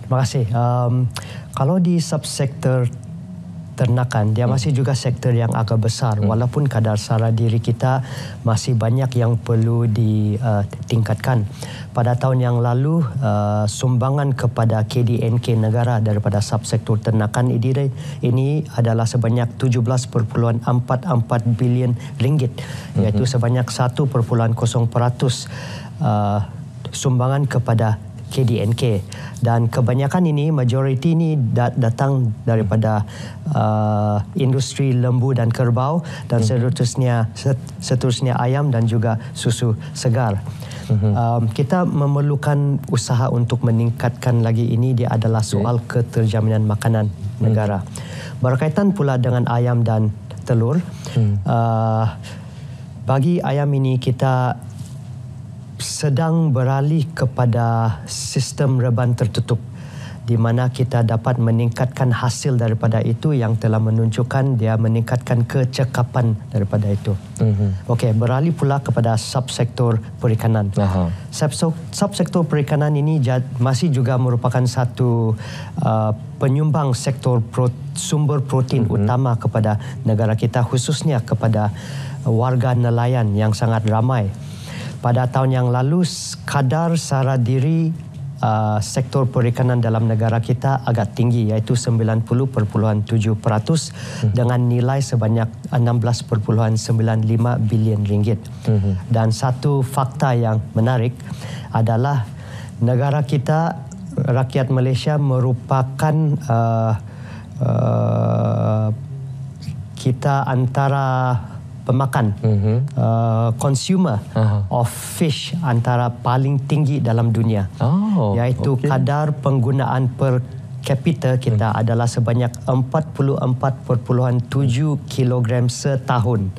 Terima kasih. Kalau di subsektor ternakan, dia masih juga sektor yang agak besar, walaupun kadar sara diri kita masih banyak yang perlu ditingkatkan. Pada tahun yang lalu, sumbangan kepada KDNK negara daripada subsektor ternakan ini adalah sebanyak 17.44 bilion ringgit, iaitu sebanyak 1.0% sumbangan kepada KDNK. Dan kebanyakan ini, majoriti ini datang daripada industri lembu dan kerbau dan seterusnya ayam dan juga susu segar. Kita memerlukan usaha untuk meningkatkan lagi ini. Dia adalah soal keterjaminan makanan negara. Berkaitan pula dengan ayam dan telur. Bagi ayam ini kita sedang beralih kepada sistem reban tertutup, di mana kita dapat meningkatkan hasil daripada itu yang telah menunjukkan dia meningkatkan kecekapan daripada itu. Okey, beralih pula kepada subsektor perikanan. Subsektor perikanan ini masih juga merupakan satu penyumbang sektor sumber protein utama kepada negara kita, khususnya kepada warga nelayan yang sangat ramai. Pada tahun yang lalu, kadar sara diri sektor perikanan dalam negara kita agak tinggi, iaitu 90.7% dengan nilai sebanyak 16.95 bilion ringgit. Dan satu fakta yang menarik adalah negara kita, rakyat Malaysia merupakan kita antara pemakan consumer of fish antara paling tinggi dalam dunia, iaitu kadar penggunaan per kapita kita adalah sebanyak 44.7 kilogram setahun.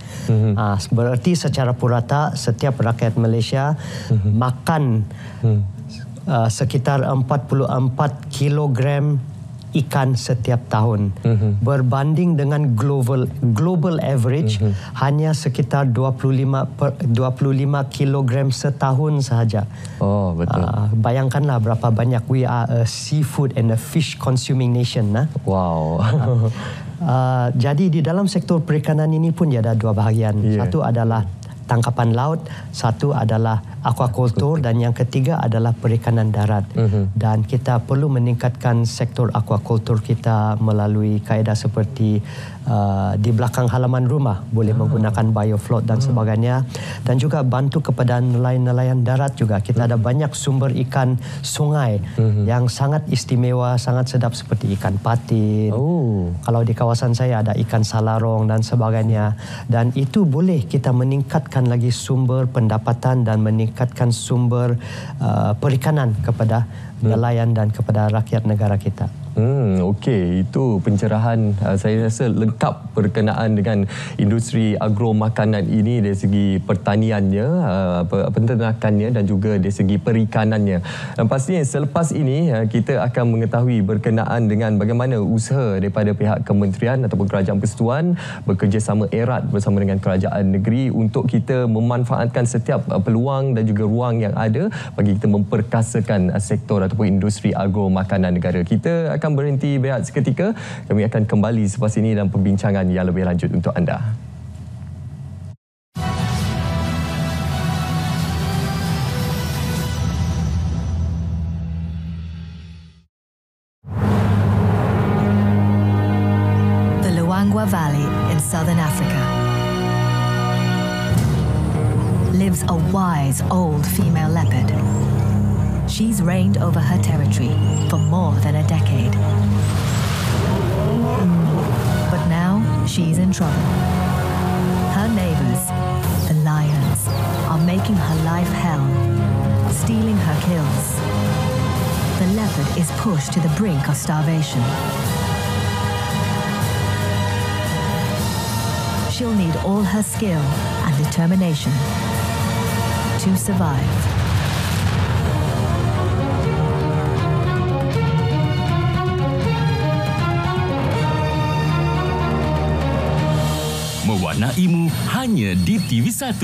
Berarti secara purata setiap rakyat Malaysia makan sekitar 44 kilogram ikan setiap tahun. Berbanding dengan global average hanya sekitar 25 kilogram setahun sahaja. Oh, betul. Bayangkanlah berapa banyak. We are a seafood and a fish consuming nation. Wow. Jadi di dalam sektor perikanan ini pun ada dua bahagian. Satu adalah tangkapan laut, satu adalah aquaculture dan yang ketiga adalah perikanan darat. Dan kita perlu meningkatkan sektor aquaculture kita melalui kaedah seperti di belakang halaman rumah boleh menggunakan biofloat dan sebagainya, dan juga bantu kepada nelayan-nelayan darat juga. Kita ada banyak sumber ikan sungai yang sangat istimewa, sangat sedap seperti ikan patin. Kalau di kawasan saya ada ikan salarong dan sebagainya, dan itu boleh kita meningkatkan lagi sumber pendapatan dan meningkatkan sumber perikanan kepada nelayan dan kepada rakyat negara kita. Okey, itu pencerahan saya rasa lengkap berkenaan dengan industri agro makanan ini dari segi pertaniannya, penternakannya dan juga dari segi perikanannya. Dan pastinya selepas ini kita akan mengetahui berkenaan dengan bagaimana usaha daripada pihak kementerian ataupun kerajaan persekutuan bekerjasama erat bersama dengan kerajaan negeri untuk kita memanfaatkan setiap peluang dan juga ruang yang ada bagi kita memperkasakan sektor ataupun industri agro makanan negara. Kita akan berhenti berehat seketika. Kami akan kembali selepas ini dalam perbincangan yang lebih lanjut untuk anda. The Luangwa Valley in southern Africa lives a wise old female leopard. She's reigned over her territory for more than a decade. But now she's in trouble. Her neighbors, the lions, are making her life hell, stealing her kills. The leopard is pushed to the brink of starvation. She'll need all her skill and determination to survive. Mewarnaimu hanya di TV1.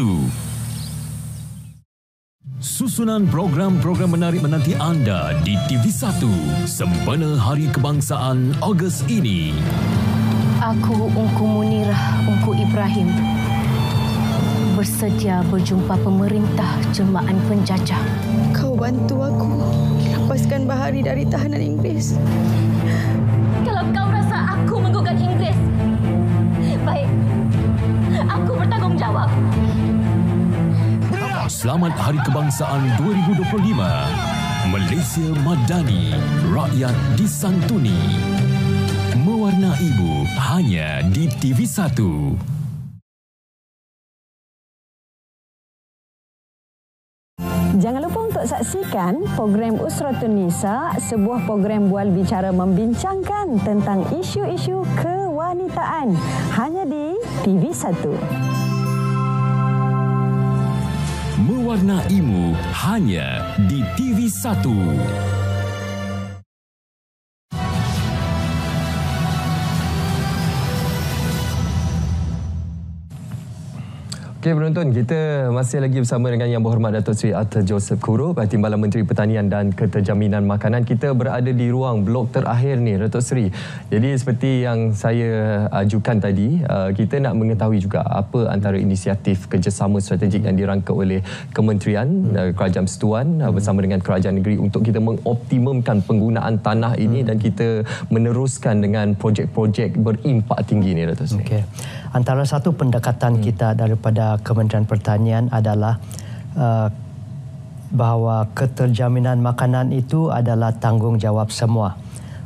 Susunan program-program menarik menanti anda di TV1 sempena Hari Kebangsaan Ogos ini. Aku, Ungku Munirah, Ungku Ibrahim, bersedia berjumpa pemerintah Jerman penjajah. Kau bantu aku lepaskan Bahari dari tahanan Inggeris. Kalau kau rasa aku menggugat Inggeris, baik. Aku bertanggungjawab. Selamat Hari Kebangsaan 2025. Malaysia Madani, rakyat disantuni. Mewarna Ibu hanya di TV1. Jangan lupa untuk saksikan program Usratun Nisa, sebuah program bual bicara membincangkan tentang isu-isu kewanitaan hanya di TV1. Mewarnaimu hanya di TV1. Okey penonton, kita masih lagi bersama dengan Yang Berhormat Datuk Seri Arthur Joseph Kurup, Timbalan Menteri Pertanian dan Keterjaminan Makanan. Kita berada di ruang blok terakhir ni, Datuk Seri. Jadi seperti yang saya ajukan tadi, kita nak mengetahui juga apa antara inisiatif kerjasama strategik yang dirangka oleh Kementerian Kerajaan Persekutuan bersama dengan Kerajaan Negeri untuk kita mengoptimumkan penggunaan tanah ini dan kita meneruskan dengan projek-projek berimpak tinggi ni, Datuk Seri. Okey. Antara satu pendekatan kita daripada Kementerian Pertanian adalah bahawa keterjaminan makanan itu adalah tanggungjawab semua.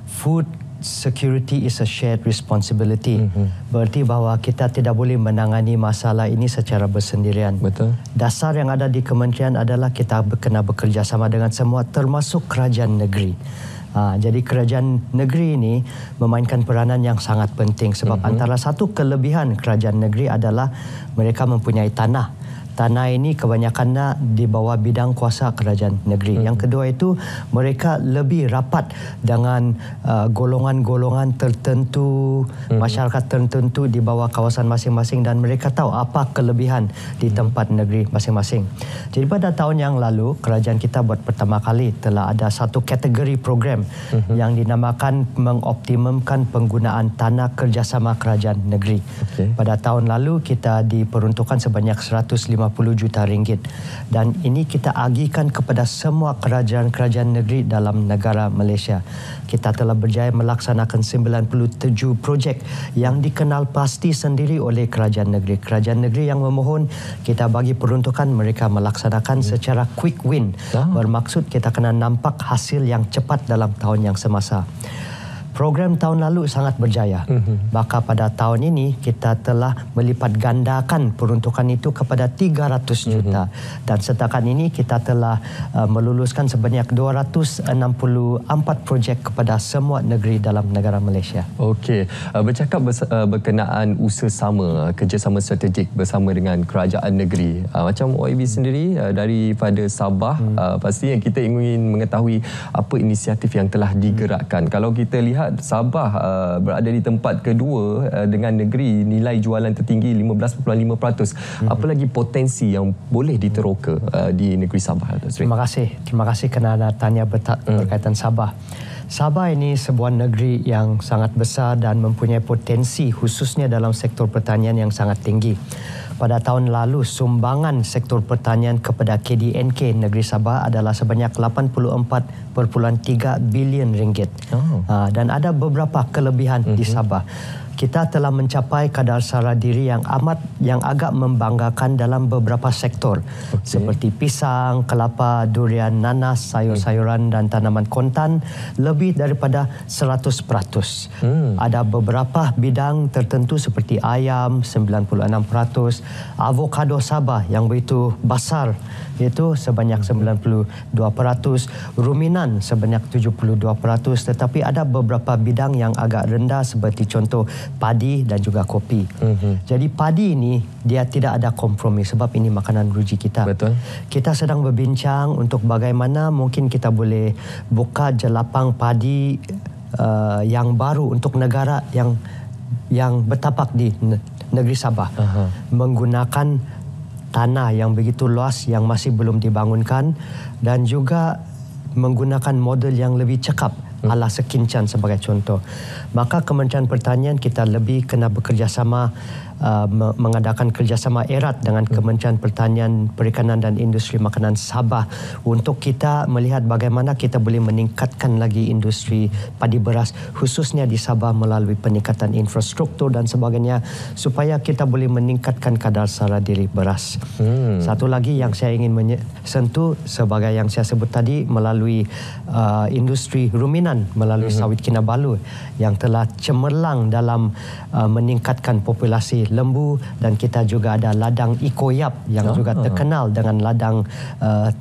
Food security is a shared responsibility. Berarti bahawa kita tidak boleh menangani masalah ini secara bersendirian. Betul. Dasar yang ada di kementerian adalah kita kena bekerjasama dengan semua, termasuk kerajaan negeri. Jadi kerajaan negeri ini memainkan peranan yang sangat penting sebab antara satu kelebihan kerajaan negeri adalah mereka mempunyai tanah. Tanah ini kebanyakannya di bawah bidang kuasa kerajaan negeri. Yang kedua itu mereka lebih rapat dengan golongan-golongan tertentu, masyarakat tertentu di bawah kawasan masing-masing dan mereka tahu apa kelebihan di tempat negeri masing-masing. Jadi pada tahun yang lalu kerajaan kita buat pertama kali telah ada satu kategori program yang dinamakan mengoptimumkan penggunaan tanah kerjasama kerajaan negeri. Pada tahun lalu kita diperuntukkan sebanyak 150 juta ringgit dan ini kita agihkan kepada semua kerajaan-kerajaan negeri dalam negara Malaysia. Kita telah berjaya melaksanakan 97 projek yang dikenal pasti sendiri oleh kerajaan negeri. Kerajaan negeri yang memohon kita bagi peruntukan, mereka melaksanakan secara quick win. Bermaksud kita kena nampak hasil yang cepat dalam tahun yang semasa. Program tahun lalu sangat berjaya. Maka pada tahun ini kita telah melipat gandakan peruntukan itu kepada 300 juta. Dan setakat ini kita telah meluluskan sebanyak 264 projek kepada semua negeri dalam negara Malaysia. Okey, bercakap berkenaan usaha sama, kerjasama strategik bersama dengan kerajaan negeri. Macam OIB sendiri daripada Sabah, pastinya kita ingin mengetahui apa inisiatif yang telah digerakkan. Kalau kita lihat Sabah berada di tempat kedua dengan negeri nilai jualan tertinggi 15.5%. Apa lagi potensi yang boleh diteroka di negeri Sabah? Terima kasih kerana tanya berkaitan Sabah. Sabah ini sebuah negeri yang sangat besar dan mempunyai potensi khususnya dalam sektor pertanian yang sangat tinggi. Pada tahun lalu, sumbangan sektor pertanian kepada KDNK Negeri Sabah adalah sebanyak 84.3 bilion ringgit. Dan ada beberapa kelebihan di Sabah. Kita telah mencapai kadar sara diri yang agak membanggakan dalam beberapa sektor seperti pisang, kelapa, durian, nanas, sayur-sayuran dan tanaman kontan lebih daripada 100%. Ada beberapa bidang tertentu seperti ayam 96%, avokado Sabah yang begitu besar iaitu sebanyak 92%, ruminan sebanyak 72%, tetapi ada beberapa bidang yang agak rendah seperti contoh padi dan juga kopi. Jadi padi ini dia tidak ada kompromi sebab ini makanan ruji kita. Betul. Kita sedang berbincang untuk bagaimana mungkin kita boleh buka jelapang padi yang baru untuk negara yang bertapak di negeri Sabah. Menggunakan tanah yang begitu luas yang masih belum dibangunkan dan juga menggunakan model yang lebih cekap ala Sekincan sebagai contoh. Maka Kementerian Pertanian kita lebih kena bekerjasama mengadakan kerjasama erat dengan Kementerian Pertanian, Perikanan dan Industri Makanan Sabah untuk kita melihat bagaimana kita boleh meningkatkan lagi industri padi beras khususnya di Sabah melalui peningkatan infrastruktur dan sebagainya supaya kita boleh meningkatkan kadar sara diri beras. Satu lagi yang saya ingin sentuh sebagai yang saya sebut tadi melalui industri ruminan melalui sawit Kinabalu yang telah cemerlang dalam meningkatkan populasi lembu, dan kita juga ada ladang Ikoyap yang juga terkenal dengan ladang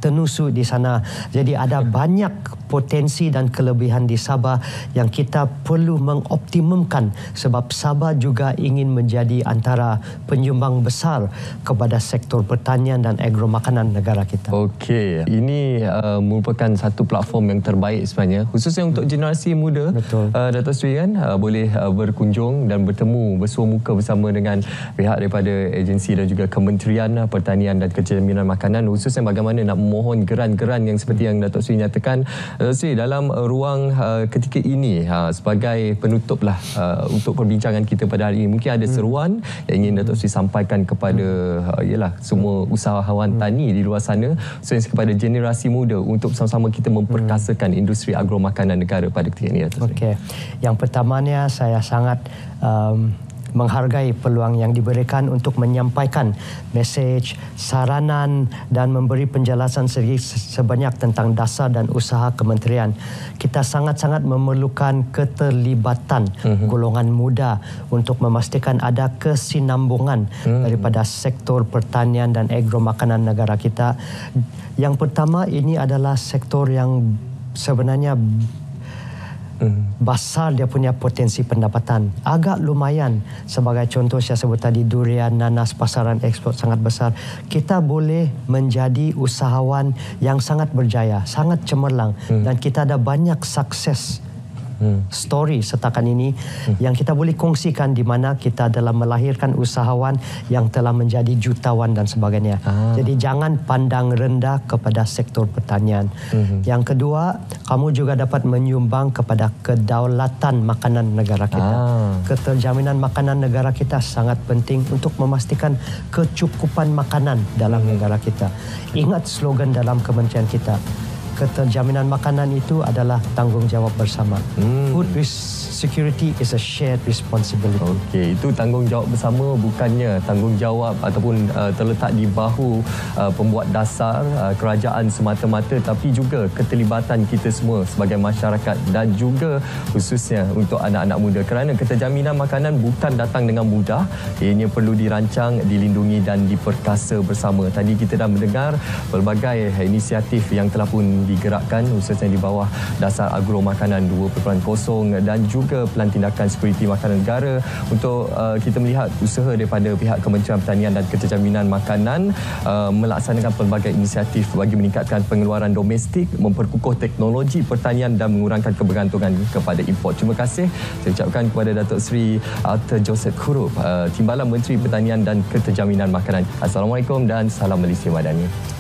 tenusu di sana. Jadi ada banyak potensi dan kelebihan di Sabah yang kita perlu mengoptimumkan sebab Sabah juga ingin menjadi antara penyumbang besar kepada sektor pertanian dan agromakanan negara kita. Okey, ini merupakan satu platform yang terbaik sebenarnya khususnya untuk generasi muda. Betul. Dato' Sri kan boleh berkunjung dan bertemu bersua muka bersama dengan pihak daripada agensi dan juga Kementerian Pertanian dan Kejaminan Makanan khususnya bagaimana nak memohon geran-geran yang seperti yang Dato' Sri nyatakan. Dato' Sri, dalam ruang ketika ini sebagai penutuplah untuk perbincangan kita pada hari ini, mungkin ada seruan yang ingin Dato' Sri sampaikan kepada semua usahawan tani di luar sana khususnya kepada generasi muda untuk sama-sama kita memperkasakan industri agromakanan negara pada ketika ini, Dato' Sri. Okey. Yang pertamanya saya sangat menghargai peluang yang diberikan untuk menyampaikan mesej, saranan dan memberi penjelasan sebanyak tentang dasar dan usaha kementerian. Kita sangat-sangat memerlukan keterlibatan golongan muda untuk memastikan ada kesinambungan daripada sektor pertanian dan agromakanan negara kita. Yang pertama, ini adalah sektor yang sebenarnya besar dia punya potensi pendapatan. Agak lumayan. Sebagai contoh saya sebut tadi durian, nanas, pasaran ekspor sangat besar. Kita boleh menjadi usahawan yang sangat berjaya, sangat cemerlang dan kita ada banyak sukses story setakat ini yang kita boleh kongsikan di mana kita dalam melahirkan usahawan yang telah menjadi jutawan dan sebagainya. Jadi jangan pandang rendah kepada sektor pertanian. Yang kedua, kamu juga dapat menyumbang kepada kedaulatan makanan negara kita. Keterjaminan makanan negara kita sangat penting untuk memastikan kecukupan makanan dalam negara kita. Ingat slogan dalam kementerian kita, keterjaminan makanan itu adalah tanggungjawab bersama. Food security is a shared responsibility. Okey, itu tanggungjawab bersama, bukannya tanggungjawab ataupun terletak di bahu pembuat dasar kerajaan semata-mata, tapi juga keterlibatan kita semua sebagai masyarakat dan juga khususnya untuk anak-anak muda, kerana keterjaminan makanan bukan datang dengan mudah. Ianya perlu dirancang, dilindungi dan diperkasa bersama. Tadi kita dah mendengar pelbagai inisiatif yang telah pun digerakkan khususnya di bawah dasar agro makanan 2.0 dan juga pelan tindakan sekuriti makanan negara untuk kita melihat usaha daripada pihak Kementerian Pertanian dan Keterjaminan Makanan melaksanakan pelbagai inisiatif bagi meningkatkan pengeluaran domestik, memperkukuh teknologi pertanian dan mengurangkan kebergantungan kepada import. Terima kasih saya ucapkan kepada Dato' Sri Arthur Joseph Kurup, Timbalan Menteri Pertanian dan Keterjaminan Makanan. Assalamualaikum dan salam Malaysia Madani.